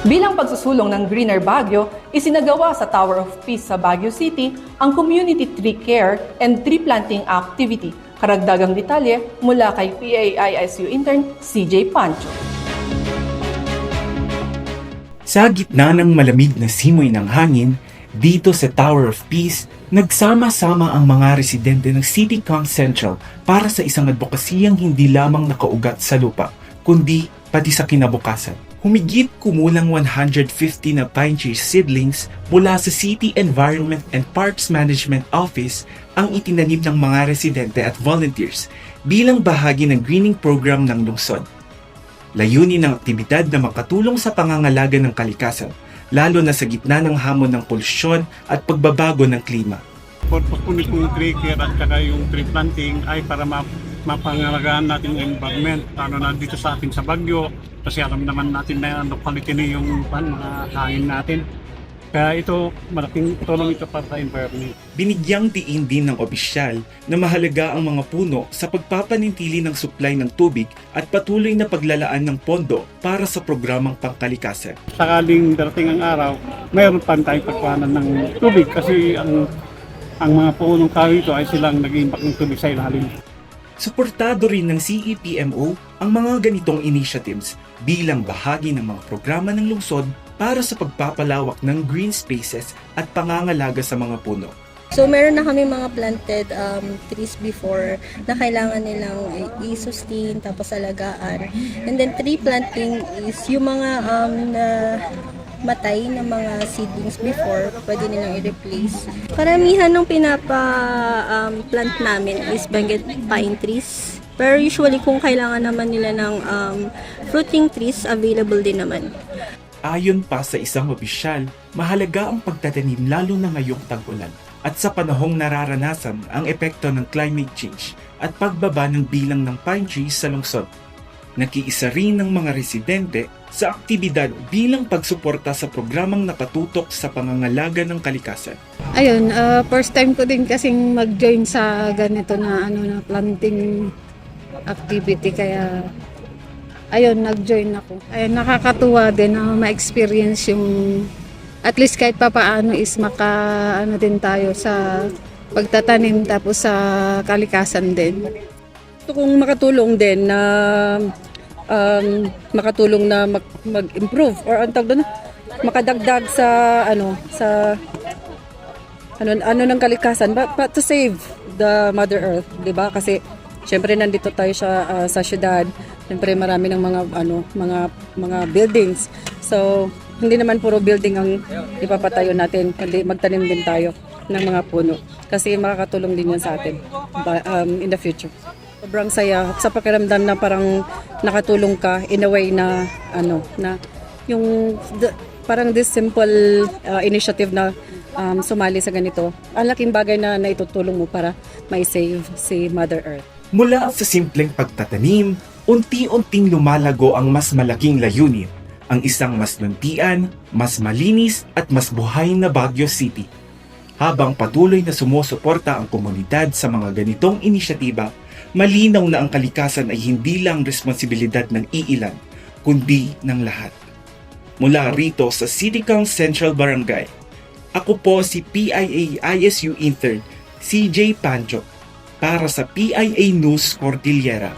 Bilang pagsusulong ng Greener Baguio, isinagawa sa Tower of Peace sa Baguio City ang Community Tree Care and Tree Planting Activity. Karagdagang detalye mula kay PAISU intern CJ Pancho. Sa gitna ng malamig na simoy ng hangin, dito sa Tower of Peace, nagsama-sama ang mga residente ng CityCom Central para sa isang advokasiyang hindi lamang nakaugat sa lupa, kundi pati sa kinabukasan. Humigit kumulang 150 na pine tree seedlings mula sa City Environment and Parks Management Office ang itinanim ng mga residente at volunteers bilang bahagi ng greening program ng lungsod. Layunin ng aktibidad na makatulong sa pangangalaga ng kalikasan, lalo na sa gitna ng hamon ng polusyon at pagbabago ng klima. Purpose po nitong tree care at saka yung tree planting ay para mapangalagaan natin yung environment, ano na dito sa atin sa Baguio, kasi alam naman natin na quality na yung hangin natin. Kaya ito, malaking tulong ito para sa environment. Binigyang diin din ng opisyal na mahalaga ang mga puno sa pagpapanintili ng supply ng tubig at patuloy na paglalaan ng pondo para sa programang pangkalikasan. Sakaling darating ang araw, mayroon pa tayong pagkuhanan ng tubig kasi ang mga punong kahoy ito ay silang nag-iimpact ng tubig sa ilalim. Suportado rin ng CEPMO ang mga ganitong initiatives bilang bahagi ng mga programa ng lungsod para sa pagpapalawak ng green spaces at pangangalaga sa mga puno. So meron na kami mga planted trees before na kailangan nilang i-sustain tapos alagaan. And then tree planting is yung mga matay na mga seedlings before, pwede nilang i-replace. Karamihan ng plant namin is Benguet pine trees. Pero usually kung kailangan naman nila ng fruiting trees, available din naman. Ayon pa sa isang opisyal, mahalaga ang pagtatanim lalo na ngayong tag-ulan at sa panahong nararanasan ang epekto ng climate change at pagbaba ng bilang ng pine trees sa lungsod. Nakiisa rin ng mga residente sa aktibidad bilang pagsuporta sa programang nakatutok sa pangangalaga ng kalikasan. Ayun, first time ko din kasing mag-join sa ganito na na planting activity, kaya ayun, nag-join ako. Ayun, nakakatuwa din na ma-experience yung at least kahit papaano is din tayo sa pagtatanim tapos sa kalikasan din. Gusto kong makatulong din na mag-improve or ang tawag doon, makadagdag sa ng kalikasan, but to save the Mother Earth, 'di ba? Kasi syempre nandito tayo sa syudad. Syempre marami ng mga buildings. So hindi naman puro building ang ipapatayo natin, kundi magtanim din tayo ng mga puno kasi makakatulong din 'yan sa atin in the future. Sobrang saya sa pakiramdam na parang nakatulong ka in a way na parang this simple initiative na sumali sa ganito. Ang laking bagay na naitutulong mo para mai-save si Mother Earth. Mula sa simpleng pagtatanim, unti-unting lumalago ang mas malaking layunin, ang isang mas luntian, mas malinis at mas buhay na Baguio City. Habang patuloy na sumusuporta ang komunidad sa mga ganitong inisyatiba, malinaw na ang kalikasan ay hindi lang responsibilidad ng iilan, kundi ng lahat. Mula rito sa CityCom Central Barangay, ako po si PIA-ISU intern CJ Pancho para sa PIA News Cordillera.